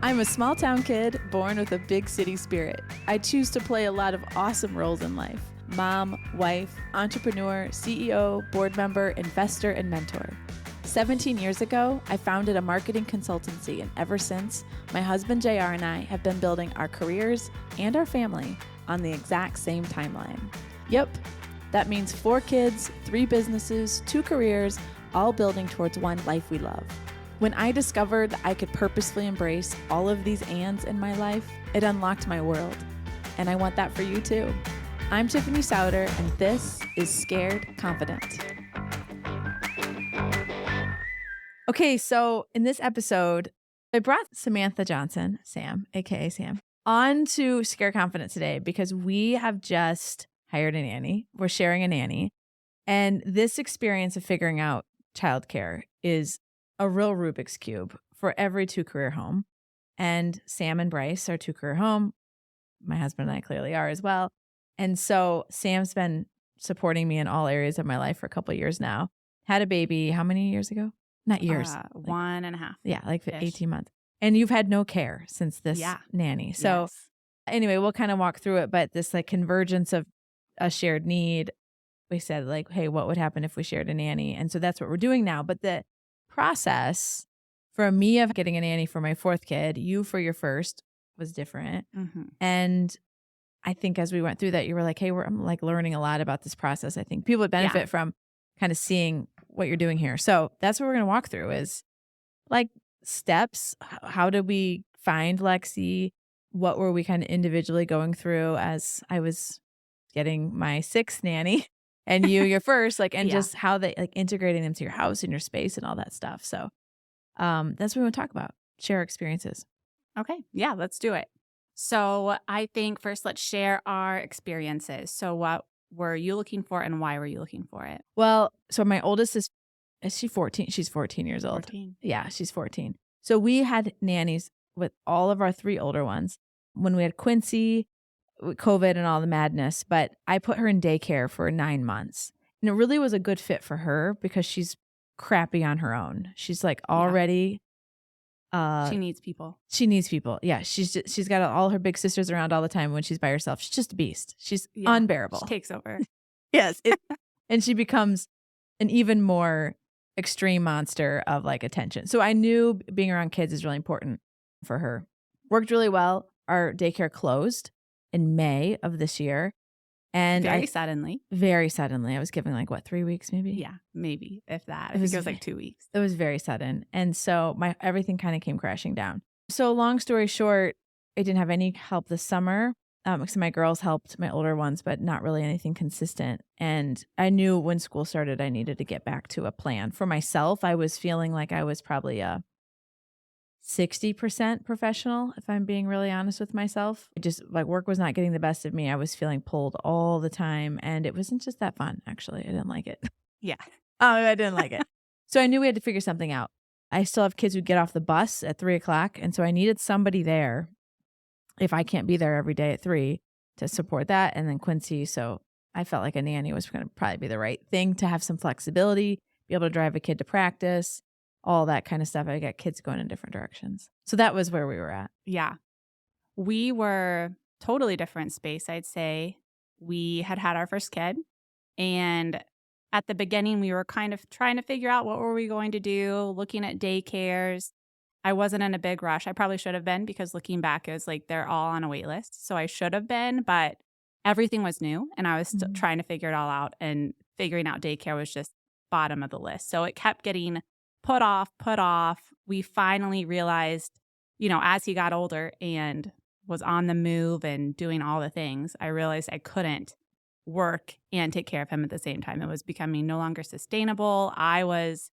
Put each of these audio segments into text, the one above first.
I'm a small town kid born with a big city spirit. I choose to play a lot of awesome roles in life: mom, wife, entrepreneur, CEO, board member, investor, and mentor. 17 years ago, I founded a marketing consultancy, and ever since, my husband JR and I have been building our careers and our family on the exact same timeline. Yep, that means 4 kids, 3 businesses, 2 careers, all building towards one life we love. When I discovered I could purposefully embrace all of these ands in my life, it unlocked my world. And I want that for you too. I'm Tiffany Sauter, and this is Scared Confident. Okay, so in this episode, I brought Samantha Johnson, Sam, aka Sam, on to Scared Confident today because we have just hired a nanny. We're sharing a nanny. And this experience of figuring out childcare is a real Rubik's Cube for every 2-career home. And Sam and Bryce are 2-career home. My husband and I clearly are as well. And so Sam's been supporting me in all areas of my life for a couple of years now. Had a baby how many years ago? Not years. 1.5. Yeah, like 18 months. And you've had no care since this nanny. So anyway, we'll kind of walk through it. But this like convergence of a shared need, we said like, hey, what would happen if we shared a nanny? And so that's what we're doing now. But the process for me of getting a nanny for my 4th kid, you for your first, was different. Mm-hmm. And I think as we went through that, you were like, hey, I'm like learning a lot about this process. I think people would benefit from kind of seeing what you're doing here. So that's what we're going to walk through is like steps. How did we find Lexi? What were we kind of individually going through as I was getting my 6th nanny and you your first, like, and just how they like integrating them to your house and your space and all that stuff. So that's what we want to talk about. Share our experiences. Okay. Yeah, let's do it. So I think first let's share our experiences. So what were you looking for and why were you looking for it? Well, so my oldest is she 14? She's 14 years old. 14. Yeah, she's 14. So we had nannies with all of our 3 older ones when we had Quincy, with COVID and all the madness, but I put her in daycare for 9 months. And it really was a good fit for her because she's crappy on her own. She's like already she needs people. She needs people. Yeah, she's got all her big sisters around all the time. When she's by herself, she's just a beast. She's unbearable. She takes over. Yes. And she becomes an even more extreme monster of like attention. So I knew being around kids is really important for her. Worked really well. Our daycare closed in May of this year. And Very suddenly. I was given like, what, 3 weeks maybe? Yeah, maybe, if that. I think it was like 2 weeks. It was very sudden. And so everything kind of came crashing down. So long story short, I didn't have any help this summer. So my girls helped, my older ones, but not really anything consistent. And I knew when school started, I needed to get back to a plan. For myself, I was feeling like I was probably a 60% professional, if I'm being really honest with myself. Just like work was not getting the best of me. I was feeling pulled all the time. And it wasn't just that fun, actually. I didn't like it. Yeah. I didn't like it. So I knew we had to figure something out. I still have kids who get off the bus at 3:00. And so I needed somebody there if I can't be there every day at 3 to support that. And then Quincy. So I felt like a nanny was going to probably be the right thing to have some flexibility, be able to drive a kid to practice, all that kind of stuff. I got kids going in different directions. So that was where we were at. Yeah. We were totally different space, I'd say. We had our first kid. And at the beginning, we were kind of trying to figure out what were we going to do, looking at daycares. I wasn't in a big rush. I probably should have been because looking back, it was like they're all on a wait list. So I should have been, but everything was new. And I was still trying to figure it all out. And figuring out daycare was just bottom of the list. So it kept getting put off. We finally realized, as he got older and was on the move and doing all the things, I realized I couldn't work and take care of him at the same time. It was becoming no longer sustainable. I was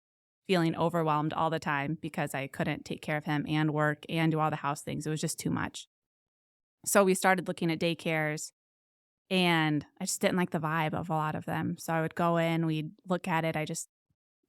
feeling overwhelmed all the time because I couldn't take care of him and work and do all the house things. It was just too much. So we started looking at daycares and I just didn't like the vibe of a lot of them. So I would go in, we'd look at it. I just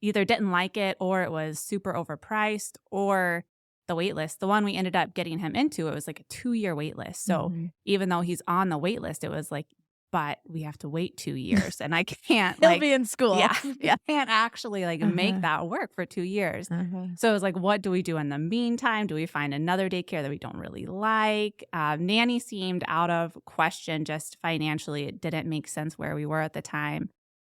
either didn't like it or it was super overpriced or the wait list. The one we ended up getting him into, it was like a 2-year wait list. So even though he's on the wait list, it was like but we have to wait 2 years. And I can't He'll be in school. Yeah. I can't actually make that work for 2 years. So it was like, what do we do in the meantime? Do we find another daycare that we don't really like? Nanny seemed out of question just financially. It didn't make sense where we were at the time.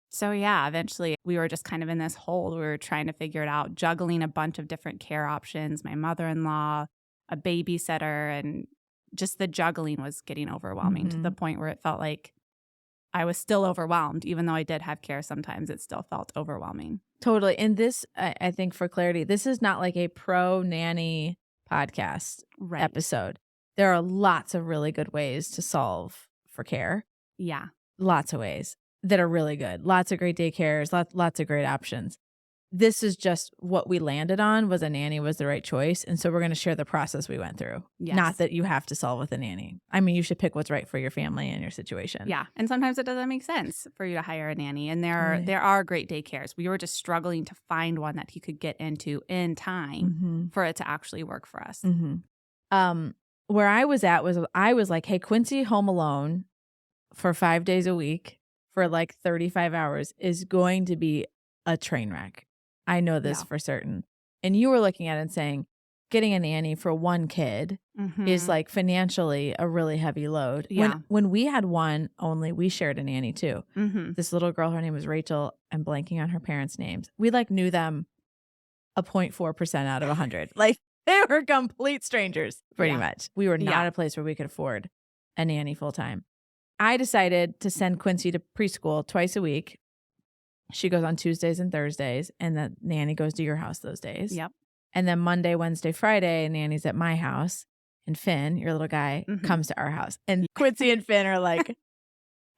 So yeah, eventually we were just kind of in this hold. We were trying to figure it out, juggling a bunch of different care options, my mother-in-law, a babysitter, and just the juggling was getting overwhelming to the point where it felt like I was still overwhelmed. Even though I did have care sometimes, it still felt overwhelming. Totally. And this, I think for clarity, this is not like a pro nanny podcast episode. There are lots of really good ways to solve for care. Yeah. Lots of ways that are really good. Lots of great daycares, lots of great options. This is just what we landed on was a nanny was the right choice. And so we're going to share the process we went through. Yes. Not that you have to solve with a nanny. I mean, you should pick what's right for your family and your situation. Yeah. And sometimes it doesn't make sense for you to hire a nanny. And there are great daycares. We were just struggling to find one that he could get into in time for it to actually work for us. Where I was at was I was like, hey, Quincy home alone for 5 days a week for like 35 hours is going to be a train wreck. I know this for certain. And you were looking at it and saying, getting a nanny for one kid is like financially a really heavy load. Yeah. When we had one only, we shared a nanny too. This little girl, her name was Rachel. I'm blanking on her parents' names. We like knew them a 0.4% out of 100. Like they were complete strangers pretty much. We were not a place where we could afford a nanny full time. I decided to send Quincy to preschool twice a week. She goes on Tuesdays and Thursdays, and the nanny goes to your house those days. Yep. And then Monday, Wednesday, Friday, nanny's at my house, and Finn, your little guy, comes to our house. And Quincy and Finn are like,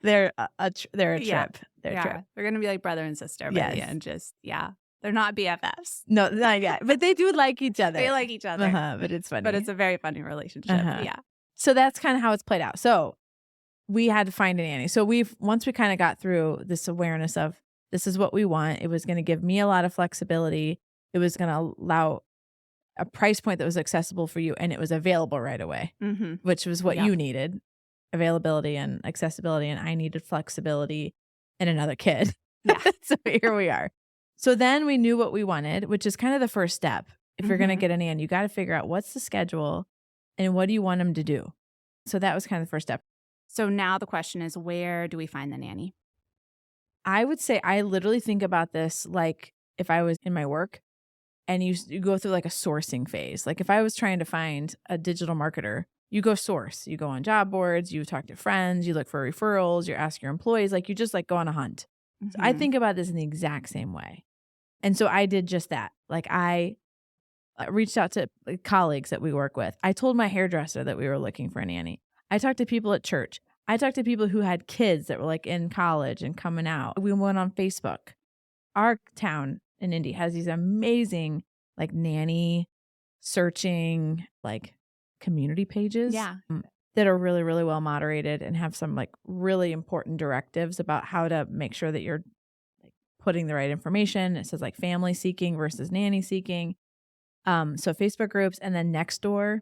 they're a trip. They're a trip. They're gonna be like brother and sister by the end. They're not BFFs. No, not yet. But they do like each other. They like each other. But it's funny. But it's a very funny relationship. Yeah. So that's kind of how it's played out. So we had to find a nanny. So once we kind of got through this awareness of this is what we want, it was going to give me a lot of flexibility. It was going to allow a price point that was accessible for you, and it was available right away, which was what you needed, availability and accessibility. And I needed flexibility and another kid. Yeah. So here we are. So then we knew what we wanted, which is kind of the first step. If you're going to get a nanny, you got to figure out what's the schedule and what do you want them to do. So that was kind of the first step. So now the question is, where do we find the nanny? I would say I literally think about this like if I was in my work and you go through like a sourcing phase. Like if I was trying to find a digital marketer, you go source. You go on job boards, you talk to friends, you look for referrals, you ask your employees, like you just like go on a hunt. So I think about this in the exact same way. And so I did just that. Like I reached out to colleagues that we work with. I told my hairdresser that we were looking for a nanny. I talked to people at church. I talked to people who had kids that were like in college and coming out. We went on Facebook. Our town in Indy has these amazing like nanny searching like community pages that are really, really well moderated and have some like really important directives about how to make sure that you're like putting the right information. It says like family seeking versus nanny seeking. So Facebook groups, and then Nextdoor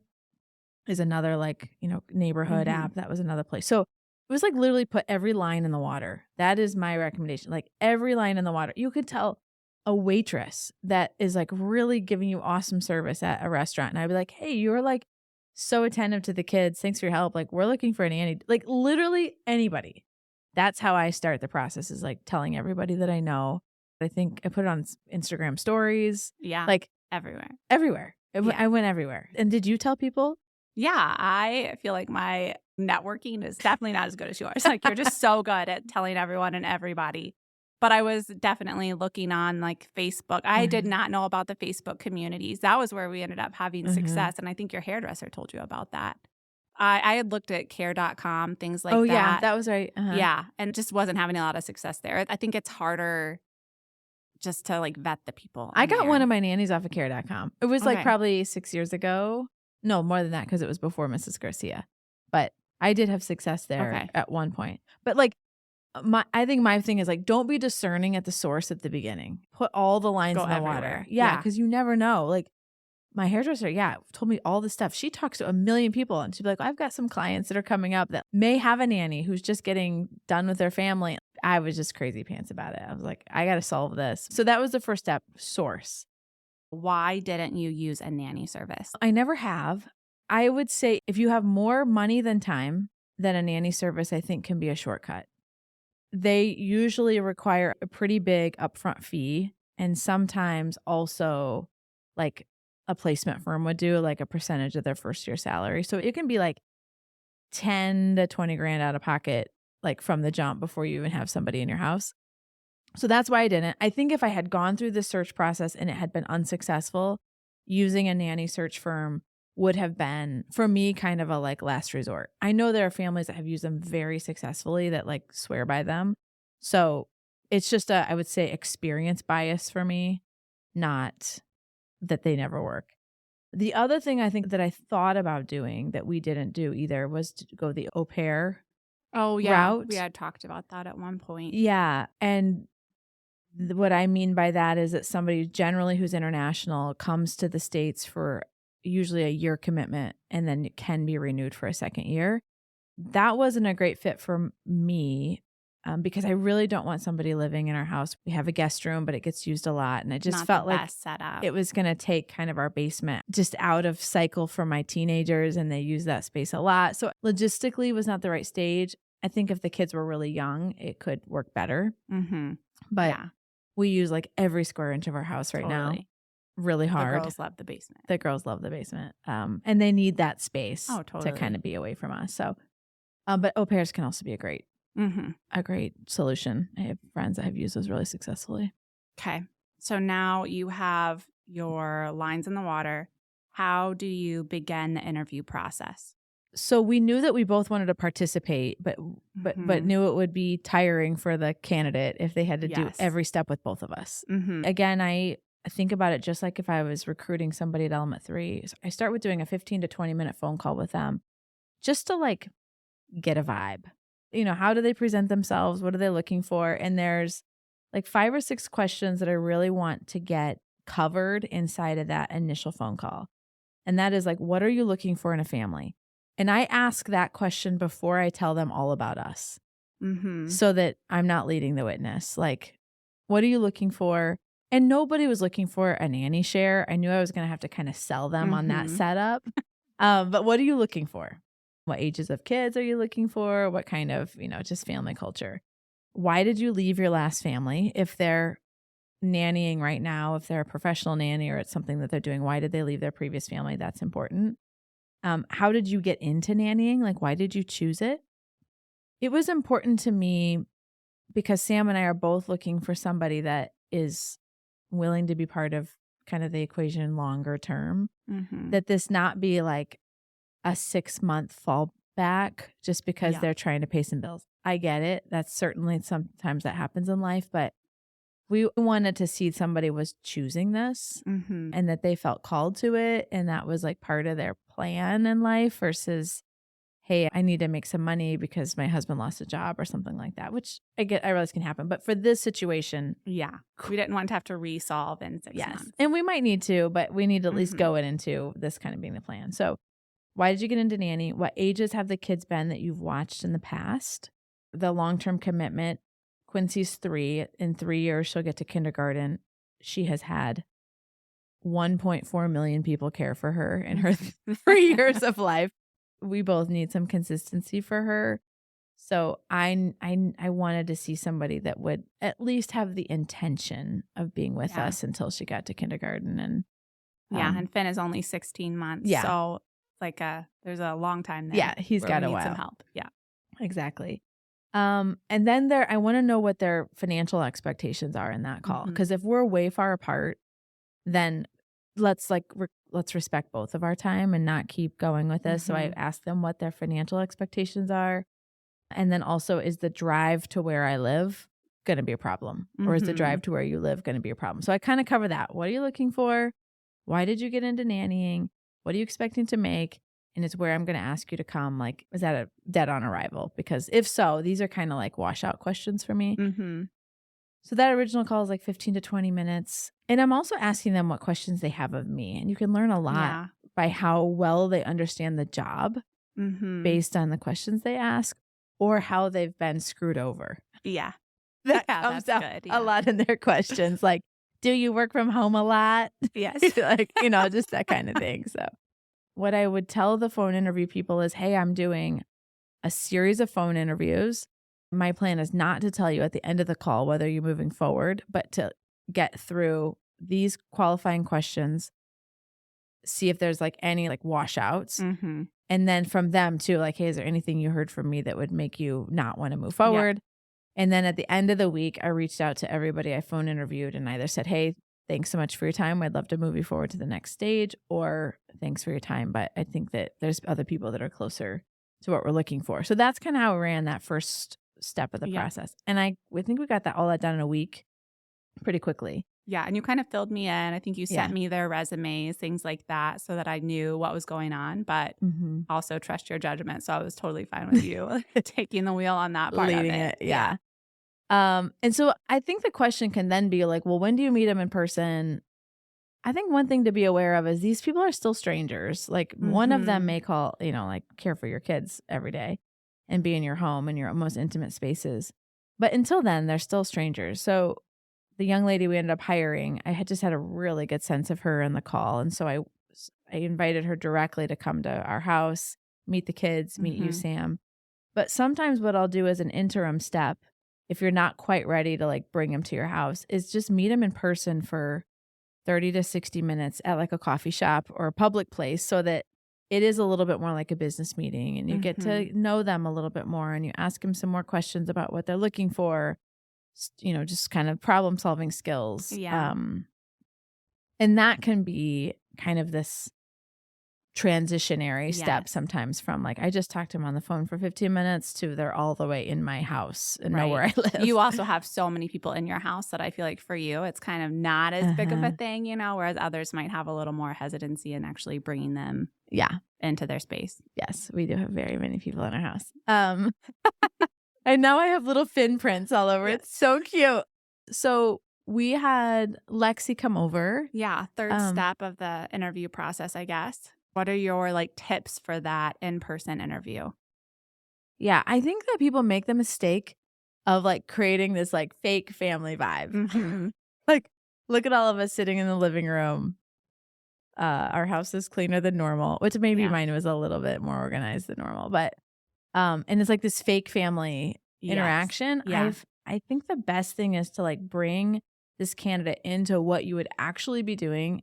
is another like, neighborhood app. That was another place. So it was like literally put every line in the water. That is my recommendation. Like every line in the water. You could tell a waitress that is like really giving you awesome service at a restaurant. And I'd be like, hey, you're like so attentive to the kids. Thanks for your help. Like we're looking for a nanny. Like literally anybody. That's how I start the process, is like telling everybody that I know. I think I put it on Instagram stories. Yeah. Like everywhere. I went everywhere. And did you tell people? Yeah, I feel like my networking is definitely not as good as yours. Like you're just so good at telling everyone and everybody. But I was definitely looking on like Facebook. I did not know about the Facebook communities. That was where we ended up having success. And I think your hairdresser told you about that. I had looked at care.com, things like that. Oh, yeah, that was right. Yeah, and just wasn't having a lot of success there. I think it's harder just to like vet the people. I got one of my nannies off of care.com. It was like probably 6 years ago. No, more than that, because it was before Mrs. Garcia. But I did have success there at one point. But like, I think my thing is like, don't be discerning at the source at the beginning. Put all the lines in the water. Yeah, because you never know. Like my hairdresser, told me all this stuff. She talks to a million people and she'd be like, I've got some clients that are coming up that may have a nanny who's just getting done with their family. I was just crazy pants about it. I was like, I got to solve this. So that was the first step, source. Why didn't you use a nanny service? I never have. I would say if you have more money than time, then a nanny service, I think, can be a shortcut. They usually require a pretty big upfront fee, and sometimes also like a placement firm would do like a percentage of their first year salary. So it can be like 10 to 20 grand out of pocket, like from the jump before you even have somebody in your house. So that's why I didn't. I think if I had gone through the search process and it had been unsuccessful, using a nanny search firm would have been, for me, kind of a like last resort. I know there are families that have used them very successfully that like swear by them. So it's just I would say experience bias for me, not that they never work. The other thing I think that I thought about doing that we didn't do either was to go the au pair route. We had talked about that at one point. Yeah. And what I mean by that is that somebody generally who's international comes to the States for usually a year commitment and then it can be renewed for a second year. That wasn't a great fit for me because I really don't want somebody living in our house. We have a guest room, but it gets used a lot. And I just felt like setup. It was going to take kind of our basement just out of cycle for my teenagers, and they use that space a lot. So logistically was not the right stage. I think if the kids were really young, it could work better. Mm-hmm. But we use like every square inch of our house right now. Really hard. The girls love the basement. The girls love the basement. And they need that space to kind of be away from us. So, but au pairs can also be a great solution. I have friends that have used those really successfully. Okay. So now you have your lines in the water. How do you begin the interview process? So we knew that we both wanted to participate, but knew it would be tiring for the candidate if they had to do every step with both of us. Mm-hmm. Again, I think about it just like if I was recruiting somebody at Element 3. So I start with doing a 15 to 20 minute phone call with them just to like get a vibe. You know, how do they present themselves? What are they looking for? And there's like 5 or 6 questions that I really want to get covered inside of that initial phone call. And that is like, what are you looking for in a family? And I ask that question before I tell them all about us so that I'm not leading the witness. Like, what are you looking for? And nobody was looking for a nanny-share. I knew I was going to have to kind of sell them on that setup. But what are you looking for? What ages of kids are you looking for? What kind of, just family culture? Why did you leave your last family? If they're nannying right now, if they're a professional nanny or it's something that they're doing, why did they leave their previous family? That's important. How did you get into nannying? Like, why did you choose it? It was important to me because Sam and I are both looking for somebody that is willing to be part of kind of the equation longer term, that this not be like a 6-month fallback just because they're trying to pay some bills. I get it. That's certainly sometimes that happens in life, but we wanted to see somebody was choosing this and that they felt called to it. And that was like part of their plan in life versus, hey, I need to make some money because my husband lost a job or something like that, which I realize can happen. But for this situation, we didn't want to have to resolve in 6 months. And we might need to, but we need to at least go into this kind of being the plan. So why did you get into nanny? What ages have the kids been that you've watched in the past? The long-term commitment. Quincy's 3. In 3 years, she'll get to kindergarten. She has had 1.4 million people care for her in her 3 years of life. We both need some consistency for her. So I wanted to see somebody that would at least have the intention of being with us until she got to kindergarten. And and Finn is only 16 months. Yeah. So like there's a long time there. Yeah, he's got a while. Some help. Yeah. Exactly. And then I want to know what their financial expectations are in that call. Because if we're way far apart, then let's respect both of our time and not keep going with this. So I asked them what their financial expectations are. And then also, is the drive to where I live going to be a problem? Or is the drive to where you live going to be a problem? So I kind of cover that. What are you looking for? Why did you get into nannying? What are you expecting to make? And it's where I'm going to ask you to come. Like, is that a dead on arrival? Because if so, these are kind of like washout questions for me. So that original call is like 15 to 20 minutes. And I'm also asking them what questions they have of me. And you can learn a lot by how well they understand the job based on the questions they ask or how they've been screwed over. Yeah. That comes out a lot in their questions. Like, do you work from home a lot? Yes. Like, just that kind of thing. So what I would tell the phone interview people is, hey, I'm doing a series of phone interviews. My plan is not to tell you at the end of the call whether you're moving forward, but to get through these qualifying questions, see if there's like any like washouts. And then from them too, like, hey, is there anything you heard from me that would make you not want to move forward? And then at the end of the week, I reached out to everybody I phone interviewed and either said, hey, thanks so much for your time. I'd love to move you forward to the next stage, or thanks for your time, but I think that there's other people that are closer to what we're looking for. So that's kind of how we ran that first step of the process. And I think we got all that done in a week pretty quickly. Yeah. And you kind of filled me in. I think you sent me their resumes, things like that, so that I knew what was going on, but also trust your judgment. So I was totally fine with you taking the wheel on that part Leading of it. Yeah. And so I think the question can then be like, well, when do you meet them in person? I think one thing to be aware of is these people are still strangers. Like one of them may call, like care for your kids every day and be in your home and your most intimate spaces. But until then, they're still strangers. So the young lady we ended up hiring, I had just had a really good sense of her in the call. And so I invited her directly to come to our house, meet the kids, meet you, Sam. But sometimes what I'll do as an interim step, if you're not quite ready to like bring them to your house, is just meet them in person for 30 to 60 minutes at like a coffee shop or a public place, so that it is a little bit more like a business meeting and you get to know them a little bit more and you ask them some more questions about what they're looking for, just kind of problem solving skills. Yeah. And that can be kind of this transitionary step sometimes from like, I just talked to him on the phone for 15 minutes to they're all the way in my house and know where I live. You also have so many people in your house that I feel like for you, it's kind of not as big of a thing, whereas others might have a little more hesitancy in actually bringing them into their space. Yes, we do have very many people in our house. And now I have little fin prints all over. Yes. It's so cute. So we had Lexi come over. Yeah, third step of the interview process, I guess. What are your tips for that in-person interview? Yeah, I think that people make the mistake of creating this fake family vibe. Look at all of us sitting in the living room. Our house is cleaner than normal, which maybe mine was a little bit more organized than normal, but and it's like this fake family interaction. Yeah. I think the best thing is to bring this candidate into what you would actually be doing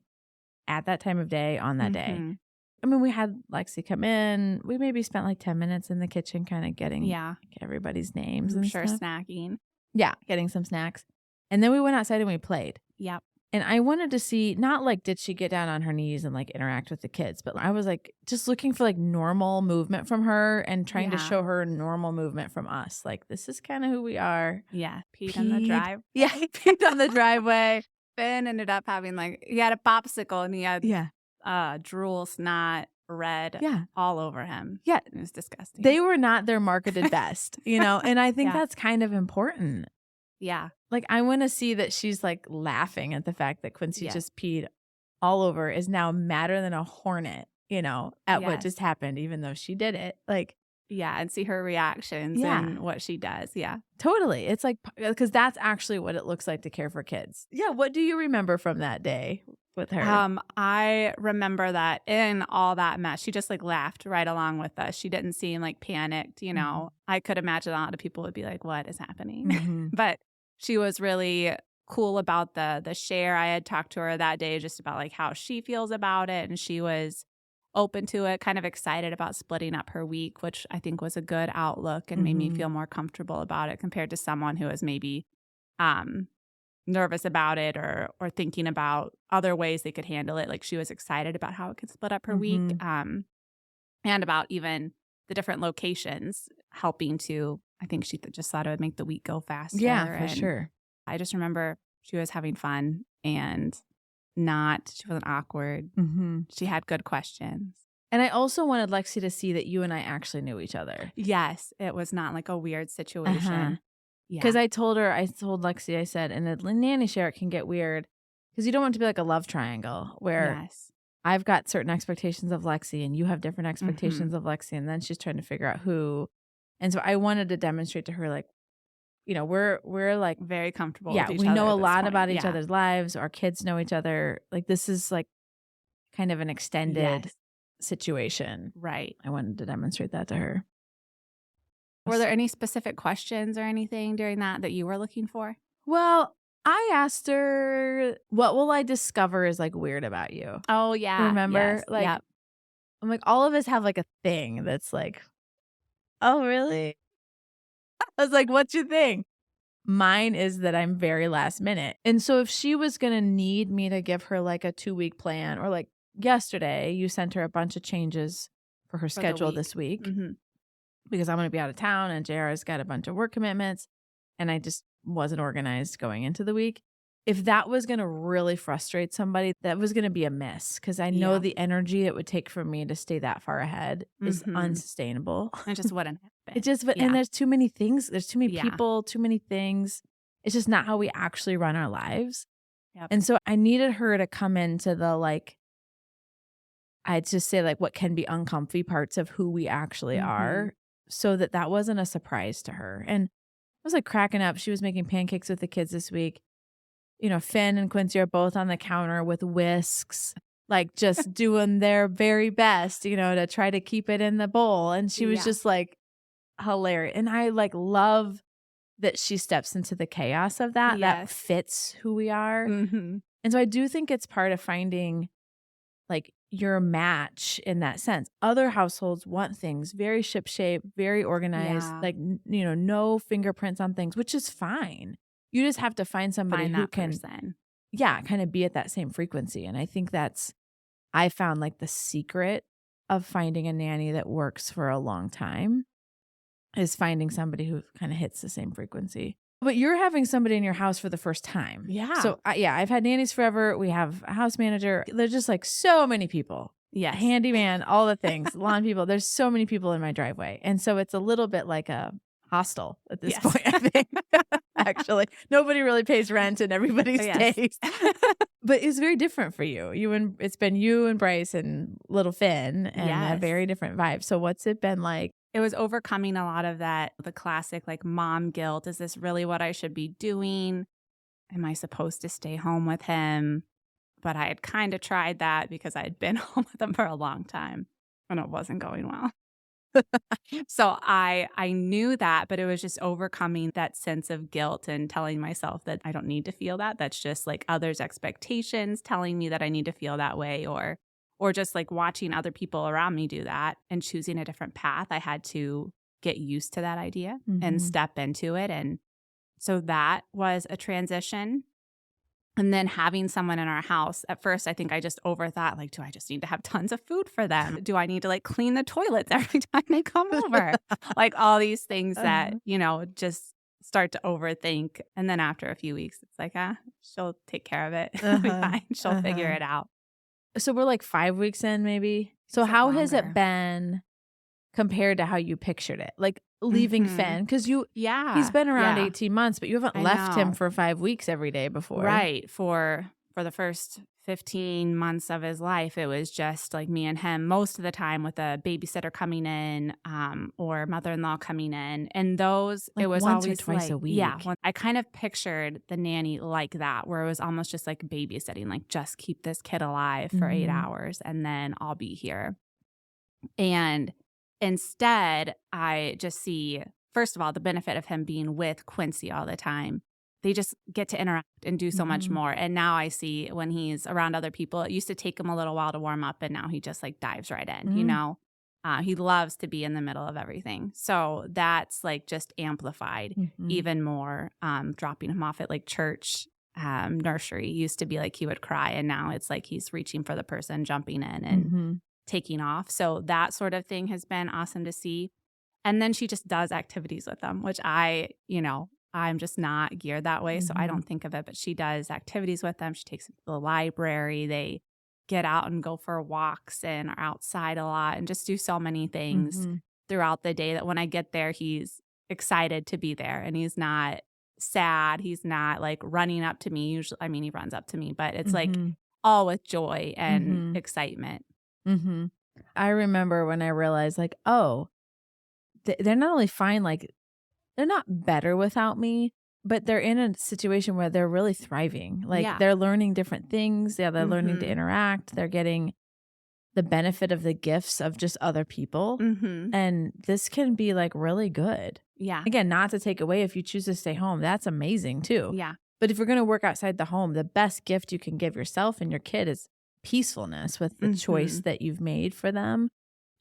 at that time of day on that day. I mean, we had Lexi come in. We maybe spent 10 minutes in the kitchen kind of getting everybody's names and stuff. Snacking. Yeah, getting some snacks. And then we went outside and we played. Yep. And I wanted to see, not did she get down on her knees and interact with the kids, but I was just looking for normal movement from her and trying to show her normal movement from us. This is kind of who we are. Yeah. Peed on the drive. Yeah, he peed on the driveway. Ben ended up having he had a popsicle and he had drool, snot, red all over him. Yeah. It was disgusting. They were not their marketed best, and I think that's kind of important. Yeah. I want to see that she's laughing at the fact that Quincy just peed all over is now madder than a hornet, at what just happened, even though she did it. And see her reactions and what she does. Yeah. Totally. It's because that's actually what it looks like to care for kids. Yeah. What do you remember from that day with her? I remember that in all that mess, she just laughed right along with us. She didn't seem panicked, I could imagine a lot of people would be like, what is happening? But she was really cool about the share. I had talked to her that day just about how she feels about it. And she was open to it, kind of excited about splitting up her week, which I think was a good outlook and made me feel more comfortable about it compared to someone who was maybe nervous about it or thinking about other ways they could handle it. She was excited about how it could split up her week and about even the different locations helping to, I think she just thought it would make the week go faster. Yeah, for sure. I just remember she was having fun and she wasn't awkward. She had good questions. And I also wanted Lexi to see that you and I actually knew each other. Yes. It was not a weird situation. Because I told Lexi, I said, in a nanny share, it can get weird because you don't want it to be like a love triangle where I've got certain expectations of Lexi and you have different expectations of Lexi. And then she's trying to figure out who. And so I wanted to demonstrate to her, like, you know, we're like very comfortable. Yeah, with each we other know at a this lot point. about each other's lives. Our kids know each other. Like, this is like kind of an extended situation. Right. I wanted to demonstrate that to her. Were there any specific questions or anything during that you were looking for? Well, I asked her, what will I discover is like weird about you? Oh, yeah. Remember? Yes. Like, Yep. I'm like, all of us have like a thing that's like, oh, really? I was like, what's your thing? Mine is that I'm very last minute. And so if she was going to need me to give her like a 2-week plan, or like yesterday, you sent her a bunch of changes for her schedule this week because I'm going to be out of town and JR's got a bunch of work commitments and I just wasn't organized going into the week. If that was going to really frustrate somebody, that was going to be a miss because I know the energy it would take for me to stay that far ahead is unsustainable. It just wouldn't happen. It just, and there's too many things. There's too many people, too many things. It's just not how we actually run our lives. Yep. And so I needed her to come into the, like, I'd just say like what can be uncomfy parts of who we actually are, so that wasn't a surprise to her. And I was like cracking up. She was making pancakes with the kids this week. You know, Finn and Quincy are both on the counter with whisks, like just doing their very best, you know, to try to keep it in the bowl. And she was just like hilarious. And I like love that she steps into the chaos of that. That fits who we are. And so I do think it's part of finding like your match in that sense. Other households want things very shipshape, very organized, like, you know, no fingerprints on things, which is fine. You just have to find somebody who can, kind of be at that same frequency. And I think I found like the secret of finding a nanny that works for a long time is finding somebody who kind of hits the same frequency. But you're having somebody in your house for the first time. Yeah. So I've had nannies forever. We have a house manager. There's just like so many people. Yes. Handyman, all the things, lawn people. There's so many people in my driveway. And so it's a little bit like a hostel at this point, I think. Actually, nobody really pays rent and everybody stays. But it's very different for you. It's been you and Bryce and little Finn and a very different vibe. So what's it been like? It was overcoming a lot of that, the classic like mom guilt. Is this really what I should be doing? Am I supposed to stay home with him? But I had kind of tried that because I had been home with him for a long time and it wasn't going well. So I knew that, but it was just overcoming that sense of guilt and telling myself that I don't need to feel that. That's just like others' expectations telling me that I need to feel that way, or just like watching other people around me do that and choosing a different path. I had to get used to that idea and step into it. And so that was a transition. And then having someone in our house, at first, I think I just overthought, like, do I just need to have tons of food for them? Do I need to like clean the toilets every time they come over? Like all these things that, you know, just start to overthink. And then after a few weeks, it's like, she'll take care of it. It'll be fine. She'll figure it out. So we're like 5 weeks in maybe. So how has it been compared to how you pictured it? Like leaving Finn, because he's been around 18 months, but you haven't left him for 5 weeks every day before. Right. For the first 15 months of his life, it was just like me and him most of the time, with a babysitter coming in or mother-in-law coming in. And those, like, it was once always or twice like, a week. Yeah. I kind of pictured the nanny like that, where it was almost just like babysitting, like just keep this kid alive for 8 hours and then I'll be here. And instead, I just see, first of all, the benefit of him being with Quincy all the time. They just get to interact and do so much more. And now I see when he's around other people, it used to take him a little while to warm up, and now he just like dives right in, you know? He loves to be in the middle of everything. So that's like just amplified even more. Dropping him off at like church nursery used to be like he would cry, and now it's like he's reaching for the person, jumping in and taking off. So that sort of thing has been awesome to see. And then she just does activities with them, which I'm just not geared that way. So I don't think of it, but she does activities with them. She takes them to the library. They get out and go for walks and are outside a lot and just do so many things throughout the day that when I get there, he's excited to be there, and he's not sad. He's not like running up to me. Usually, I mean, he runs up to me, but it's like all with joy and excitement. Mm-hmm. I remember when I realized like, oh, they're not only fine, like they're not better without me, but they're in a situation where they're really thriving. Like they're learning different things. Yeah, they're learning to interact. They're getting the benefit of the gifts of just other people. And this can be like really good. Yeah. Again, not to take away if you choose to stay home. That's amazing too. Yeah. But if you're going to work outside the home, the best gift you can give yourself and your kid is peacefulness with the choice that you've made for them,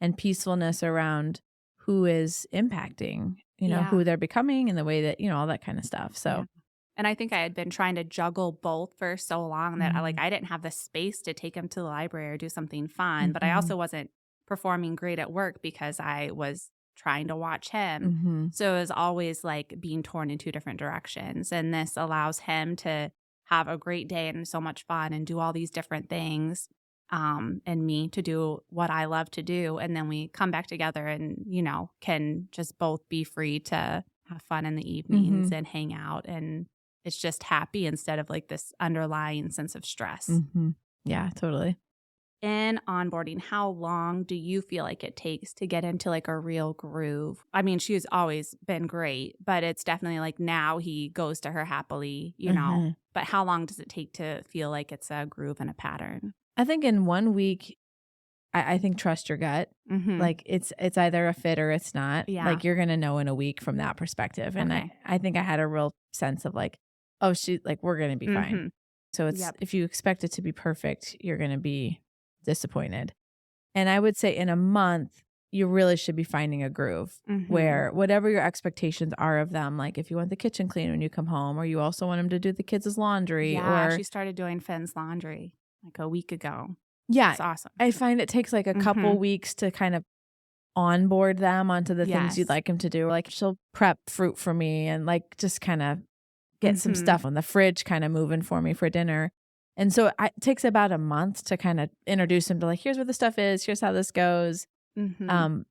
and peacefulness around who is impacting, who they're becoming and the way that, all that kind of stuff. So. Yeah. And I think I had been trying to juggle both for so long that I didn't have the space to take him to the library or do something fun. But I also wasn't performing great at work because I was trying to watch him. So it was always like being torn in two different directions. And this allows him to have a great day and so much fun and do all these different things, and me to do what I love to do. And then we come back together and, can just both be free to have fun in the evenings and hang out. And it's just happy instead of like this underlying sense of stress. Yeah, totally. In onboarding, how long do you feel like it takes to get into like a real groove? I mean, she's always been great, but it's definitely like now he goes to her happily, but how long does it take to feel like it's a groove and a pattern? I think in 1 week, I think trust your gut. Like it's either a fit or it's not. Yeah. Like you're going to know in a week from that perspective. And I think I had a real sense of like, oh, we're going to be fine. So it's, if you expect it to be perfect, you're going to be disappointed. And I would say in a month, you really should be finding a groove where whatever your expectations are of them, like if you want the kitchen clean when you come home, or you also want them to do the kids' laundry. Yeah, she started doing Finn's laundry like a week ago. Yeah. It's awesome. I find it takes like a couple weeks to kind of onboard them onto the things you'd like them to do. Like she'll prep fruit for me and like just kind of get some stuff on the fridge kind of moving for me for dinner. And so it takes about a month to kind of introduce them to like, here's where the stuff is, here's how this goes. And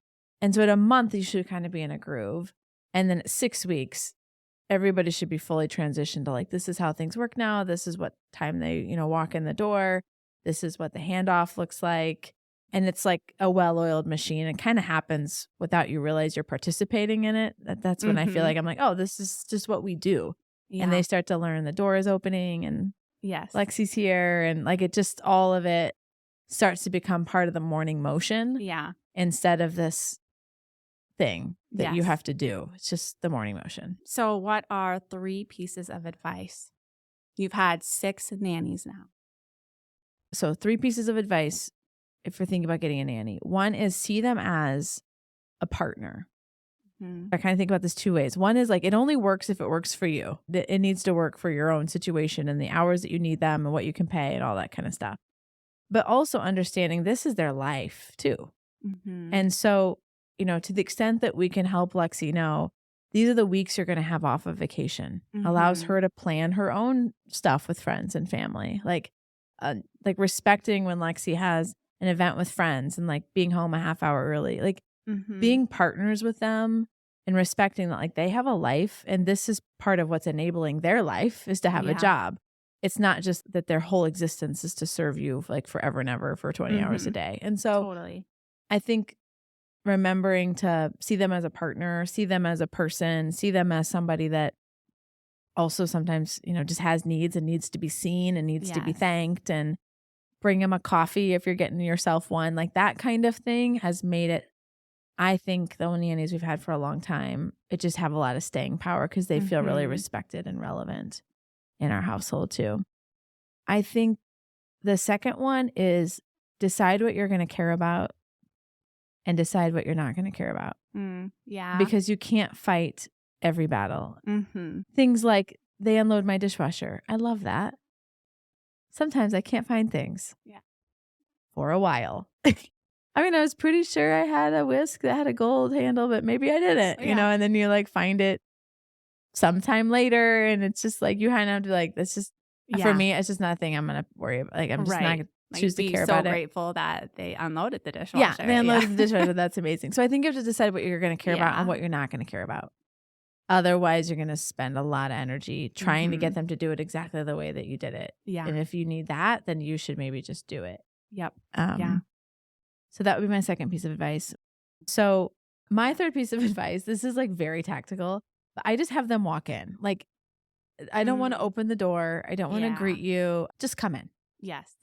so at a month, you should kind of be in a groove. And then at 6 weeks, everybody should be fully transitioned to like, this is how things work now. This is what time they, walk in the door. This is what the handoff looks like. And it's like a well-oiled machine. It kind of happens without you realize you're participating in it. That's when I feel like I'm like, oh, this is just what we do. Yeah. And they start to learn the door is opening and Lexi's here. And like it just, all of it starts to become part of the morning motion. Yeah. Instead of this thing that you have to do. It's just the morning motion. So what are 3 pieces of advice? You've had 6 nannies now. So 3 pieces of advice if you're thinking about getting a nanny. 1 is see them as a partner. I kind of think about this 2 ways. 1 is like, it only works if it works for you. It needs to work for your own situation and the hours that you need them and what you can pay and all that kind of stuff. But also understanding this is their life too. And so, to the extent that we can help Lexi know, these are the weeks you're going to have off of vacation, allows her to plan her own stuff with friends and family. Like respecting when Lexi has an event with friends and like being home a half hour early, like being partners with them and respecting that like they have a life and this is part of what's enabling their life is to have a job. It's not just that their whole existence is to serve you like forever and ever for 20 hours a day. And so I think remembering to see them as a partner, see them as a person, see them as somebody that also sometimes, just has needs and needs to be seen and needs to be thanked, and bring them a coffee if you're getting yourself one, like that kind of thing has made it, I think the only nannies we've had for a long time, it just have a lot of staying power because they feel really respected and relevant in our household too. I think the second one is decide what you're going to care about and decide what you're not going to care about. Because you can't fight every battle. Things like they unload my dishwasher. I love that. Sometimes I can't find things. For a while. I mean, I was pretty sure I had a whisk that had a gold handle, but maybe I didn't, and then you like find it sometime later. And it's just like, you kind of have to like, that's just, for me, it's just not a thing I'm going to worry about. Like, I'm just not going to choose to care about it. So grateful that they unloaded the dishwasher. Yeah, they unloaded the dishwasher. That's amazing. So I think you have to decide what you're going to care about and what you're not going to care about. Otherwise, you're going to spend a lot of energy trying to get Mhm. them to do it exactly the way that you did it. Yeah. And if you need that, then you should maybe just do it. Yep. Yeah. Um, so that would be my second piece of advice. So my third piece of advice, this is like very tactical, but I just have them walk in. Like, I don't want to Mm. open the door. I don't want to Yeah. greet you. Just come in. Yes.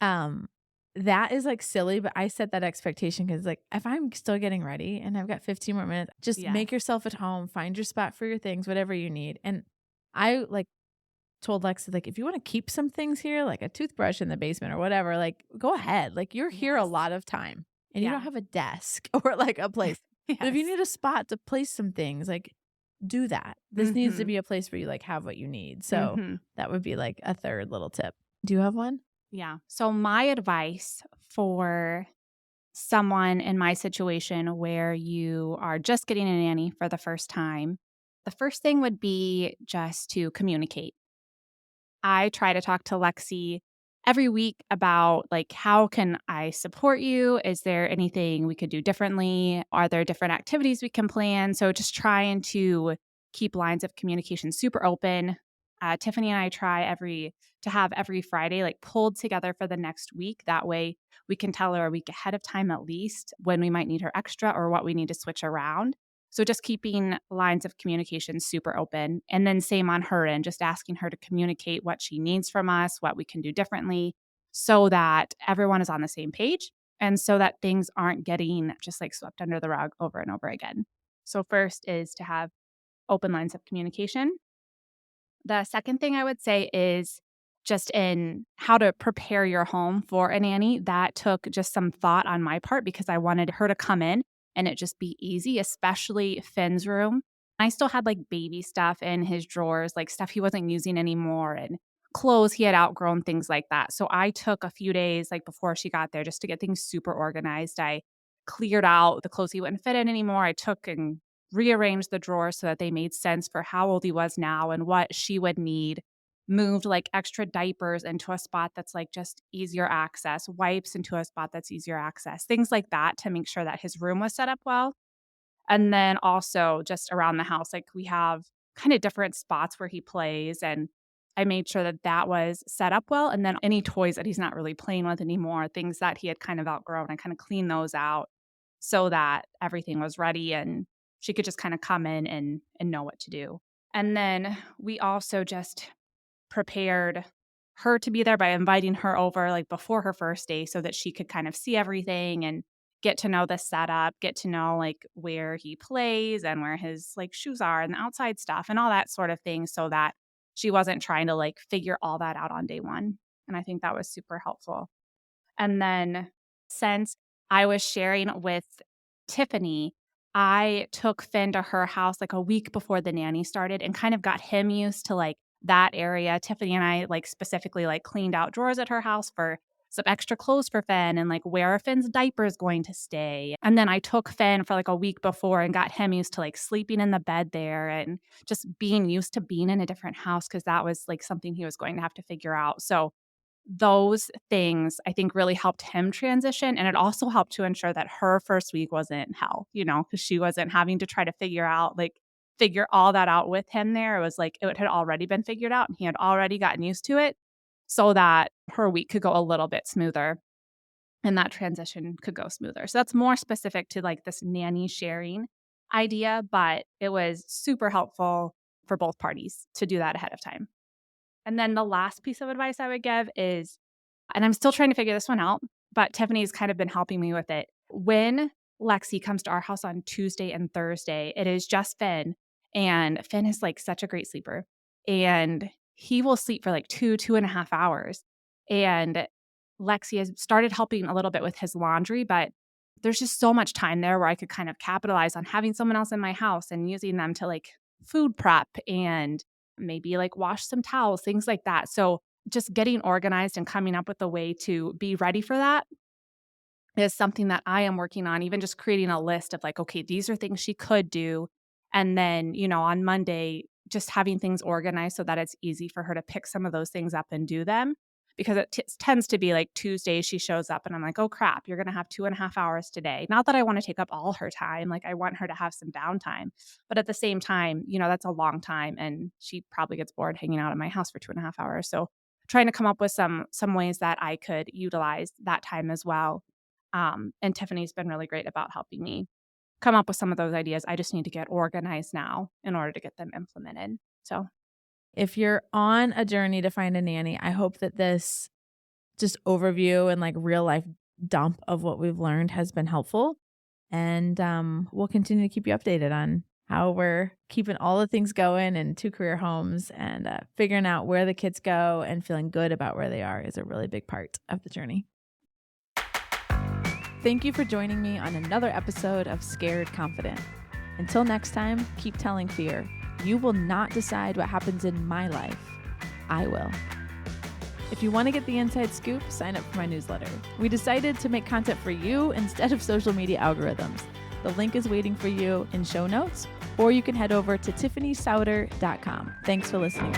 That is like silly, but I set that expectation because like if I'm still getting ready and I've got 15 more minutes, just Yes. make yourself at home, find your spot for your things, whatever you need. And I like told Lexa, like, if you want to keep some things here, like a toothbrush in the basement or whatever, like go ahead. Like you're here a Yes. lot of time and you don't Yeah. have a desk or like a place. But if you Yes. need a spot to place some things, like do that. This needs to Mhm. be a place where you like have what you need. So Mhm. that would be like a third little tip. Do you have one? Yeah. So my advice for someone in my situation where you are just getting a nanny for the first time, the first thing would be just to communicate. I try to talk to Lexi every week about like how can I support you? Is there anything we could do differently? Are there different activities we can plan? So just trying to keep lines of communication super open. Tiffany and I try to have every Friday like pulled together for the next week. That way we can tell her a week ahead of time at least when we might need her extra or what we need to switch around. So just keeping lines of communication super open. And then same on her end, just asking her to communicate what she needs from us, what we can do differently so that everyone is on the same page and so that things aren't getting just like swept under the rug over and over again. So first is to have open lines of communication. The second thing I would say is just in how to prepare your home for a nanny. That took just some thought on my part because I wanted her to come in and it just be easy, especially Finn's room. I still had like baby stuff in his drawers, like stuff he wasn't using anymore and clothes he had outgrown, things like that. So I took a few days like before she got there just to get things super organized. I cleared out the clothes he wouldn't fit in anymore. I took and rearranged the drawers so that they made sense for how old he was now and what she would need, moved like extra diapers into a spot that's like just easier access, wipes into a spot that's easier access, things like that to make sure that his room was set up well. And then also just around the house, like we have kind of different spots where he plays. And I made sure that that was set up well. And then any toys that he's not really playing with anymore, things that he had kind of outgrown, I kind of cleaned those out so that everything was ready and she could just kind of come in and know what to do. And then we also just prepared her to be there by inviting her over like before her first day so that she could kind of see everything and get to know the setup, get to know like where he plays and where his like shoes are and the outside stuff and all that sort of thing so that she wasn't trying to like figure all that out on day one. And I think that was super helpful. And then since I was sharing with Tiffany, I took Finn to her house like a week before the nanny started and kind of got him used to like that area. Tiffany and I like specifically like cleaned out drawers at her house for some extra clothes for Finn and like where are Finn's diapers going to stay. And then I took Finn for like a week before and got him used to like sleeping in the bed there and just being used to being in a different house because that was like something he was going to have to figure out. So those things I think really helped him transition, and it also helped to ensure that her first week wasn't hell, because she wasn't having to try to figure all that out with him there. It was like it had already been figured out, and he had already gotten used to it so that her week could go a little bit smoother and that transition could go smoother. So that's more specific to, like, this nanny sharing idea, but it was super helpful for both parties to do that ahead of time. And then the last piece of advice I would give is, and I'm still trying to figure this one out, but Tiffany's kind of been helping me with it. When Lexi comes to our house on Tuesday and Thursday, it is just Finn. And Finn is like such a great sleeper. And he will sleep for like 2.5 hours. And Lexi has started helping a little bit with his laundry, but there's just so much time there where I could kind of capitalize on having someone else in my house and using them to like food prep and maybe like wash some towels, things like that. So just getting organized and coming up with a way to be ready for that is something that I am working on, even just creating a list of like, okay, these are things she could do. And then, on Monday, just having things organized so that it's easy for her to pick some of those things up and do them. because it tends to be like Tuesdays she shows up and I'm like, oh crap, you're going to have 2.5 hours today. Not that I want to take up all her time. Like I want her to have some downtime, but at the same time, that's a long time and she probably gets bored hanging out at my house for 2.5 hours. So trying to come up with some ways that I could utilize that time as well. And Tiffany's been really great about helping me come up with some of those ideas. I just need to get organized now in order to get them implemented. So if you're on a journey to find a nanny, I hope that this just overview and like real life dump of what we've learned has been helpful. And we'll continue to keep you updated on how we're keeping all the things going in 2 career homes, and figuring out where the kids go and feeling good about where they are is a really big part of the journey. Thank you for joining me on another episode of Scared Confident. Until next time, keep telling fear. You will not decide what happens in my life. I will. If you want to get the inside scoop, sign up for my newsletter. We decided to make content for you instead of social media algorithms. The link is waiting for you in show notes, or you can head over to tiffanysauter.com. Thanks for listening.